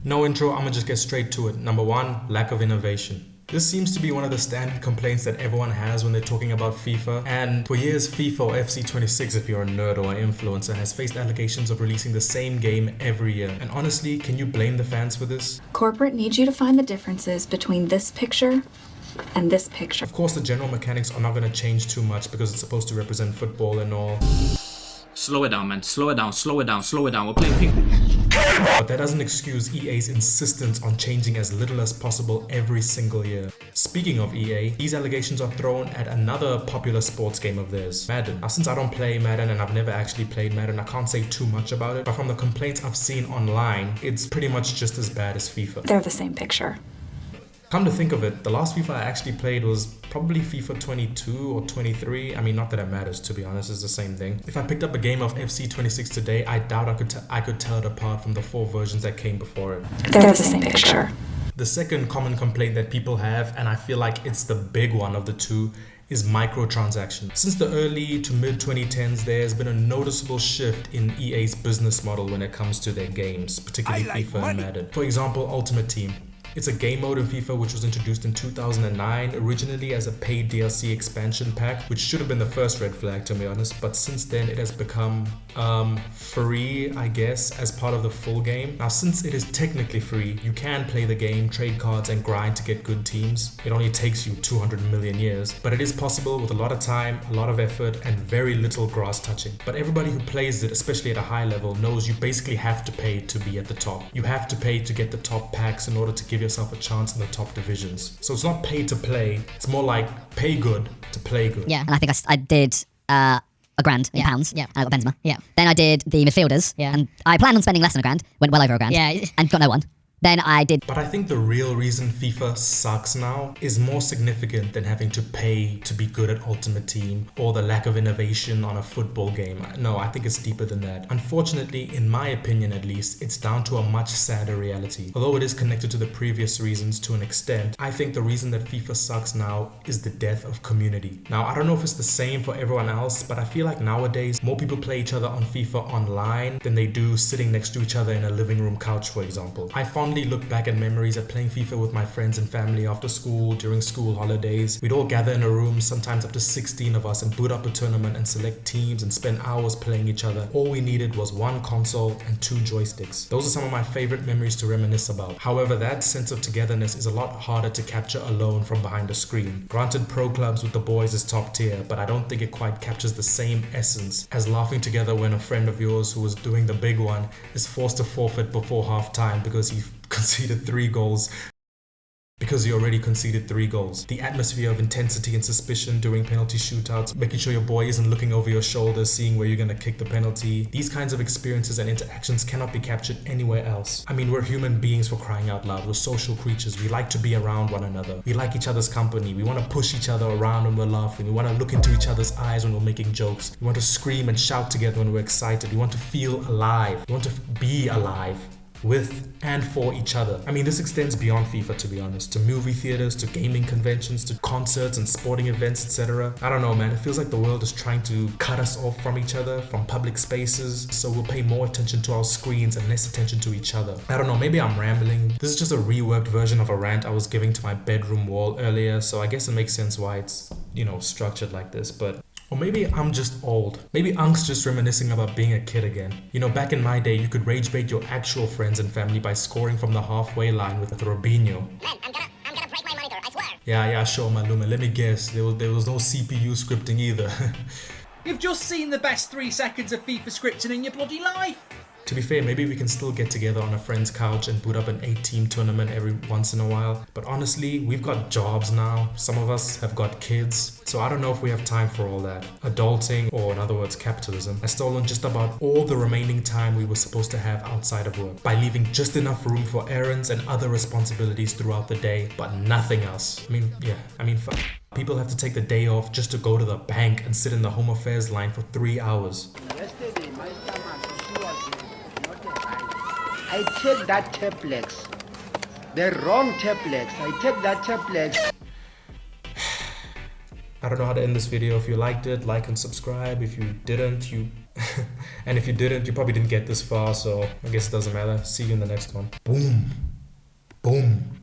No intro, I'm gonna just get straight to it. Number one, lack of innovation. This seems to be one of the standard complaints that everyone has when they're talking about FIFA. And for years, FIFA or FC26, if you're a nerd or an influencer, has faced allegations of releasing the same game every year. And honestly, can you blame the fans for this? Corporate needs you to find the differences between this picture and this picture. Of course, the general mechanics are not going to change too much because it's supposed to represent football and all. Slow it down, man. Slow it down, slow it down, slow it down. We're playing ping. But that doesn't excuse EA's insistence on changing as little as possible every single year. Speaking of EA, these allegations are thrown at another popular sports game of theirs, Madden. Now, since I don't play Madden and I've never actually played Madden, I can't say too much about it. But from the complaints I've seen online, it's pretty much just as bad as FIFA. They're the same picture. Come to think of it, the last FIFA I actually played was probably FIFA 22 or 23. I mean, not that it matters, to be honest, it's the same thing. If I picked up a game of FC26 today, I doubt I could tell it apart from the 4 versions that came before it. They're the same picture. The second common complaint that people have, and I feel like it's the big one of the two, is microtransactions. Since the early to mid 2010s, there's been a noticeable shift in EA's business model when it comes to their games, particularly FIFA and Madden. For example, Ultimate Team. It's a game mode in FIFA which was introduced in 2009, originally as a paid DLC expansion pack, which should have been the first red flag, to be honest, but since then it has become free, I guess, as part of the full game. Now, since it is technically free, you can play the game, trade cards, and grind to get good teams. It only takes you 200 million years, but it is possible with a lot of time, a lot of effort, and very little grass touching. But everybody who plays it, especially at a high level, knows you basically have to pay to be at the top. You have to pay to get the top packs in order to give yourself a chance in the top divisions. So it's not pay to play, it's more like pay good to play good. Yeah, and I think I did £1 grand in pounds. Yeah, and I got Benzema. Yeah. Then I did the midfielders. Yeah. And I planned on spending less than £1 grand, went well over £1 grand. Yeah. And got no one. Then I did. But I think the real reason FIFA sucks now is more significant than having to pay to be good at Ultimate Team or the lack of innovation on a football game. No, I think it's deeper than that. Unfortunately, in my opinion at least, it's down to a much sadder reality. Although it is connected to the previous reasons to an extent, I think the reason that FIFA sucks now is the death of community. Now, I don't know if it's the same for everyone else, but I feel like nowadays more people play each other on FIFA online than they do sitting next to each other in a living room couch, for example. I fondly look back at memories of playing FIFA with my friends and family after school, during school holidays. We'd all gather in a room, sometimes up to 16 of us, and boot up a tournament and select teams and spend hours playing each other. All we needed was one console and 2 joysticks. Those are some of my favorite memories to reminisce about. However, that sense of togetherness is a lot harder to capture alone from behind a screen. Granted, pro clubs with the boys is top tier, but I don't think it quite captures the same essence as laughing together when a friend of yours who was doing the big one is forced to forfeit before half time because he conceded 3 goals. Because you already conceded 3 goals. The atmosphere of intensity and suspicion during penalty shootouts, making sure your boy isn't looking over your shoulder, seeing where you're gonna kick the penalty. These kinds of experiences and interactions cannot be captured anywhere else. I mean, we're human beings, for crying out loud. We're social creatures. We like to be around one another. We like each other's company. We want to push each other around when we're laughing. We want to look into each other's eyes when we're making jokes. We want to scream and shout together when we're excited. We want to feel alive. We want to be alive with and for each other. I mean, this extends beyond FIFA, to be honest, to movie theaters, to gaming conventions, to concerts and sporting events, etc. I don't know, man, it feels like the world is trying to cut us off from each other, from public spaces, so we'll pay more attention to our screens and less attention to each other. I don't know, maybe I'm rambling. This is just a reworked version of a rant I was giving to my bedroom wall earlier, so I guess it makes sense why it's, structured like this, but or maybe I'm just old. Maybe Unk's just reminiscing about being a kid again. Back in my day, you could rage bait your actual friends and family by scoring from the halfway line with Robinho. Man, I'm gonna break my monitor, I swear. Yeah, sure, Maluma. Let me guess. There was no CPU scripting either. You've just seen the best 3 seconds of FIFA scripting in your bloody life. To be fair, maybe we can still get together on a friend's couch and boot up an 8-team tournament every once in a while. But honestly, we've got jobs now. Some of us have got kids. So I don't know if we have time for all that. Adulting, or in other words, capitalism, has stolen just about all the remaining time we were supposed to have outside of work by leaving just enough room for errands and other responsibilities throughout the day, but nothing else. Fuck. People have to take the day off just to go to the bank and sit in the home affairs line for 3 hours. Yesterday, my stomach was not right. I take that Teplex, the wrong Teplex. I take that Teplex. I don't know how to end this video. If you liked it, like and subscribe. If you didn't, And if you didn't, you probably didn't get this far, so I guess it doesn't matter. See you in the next one. Boom.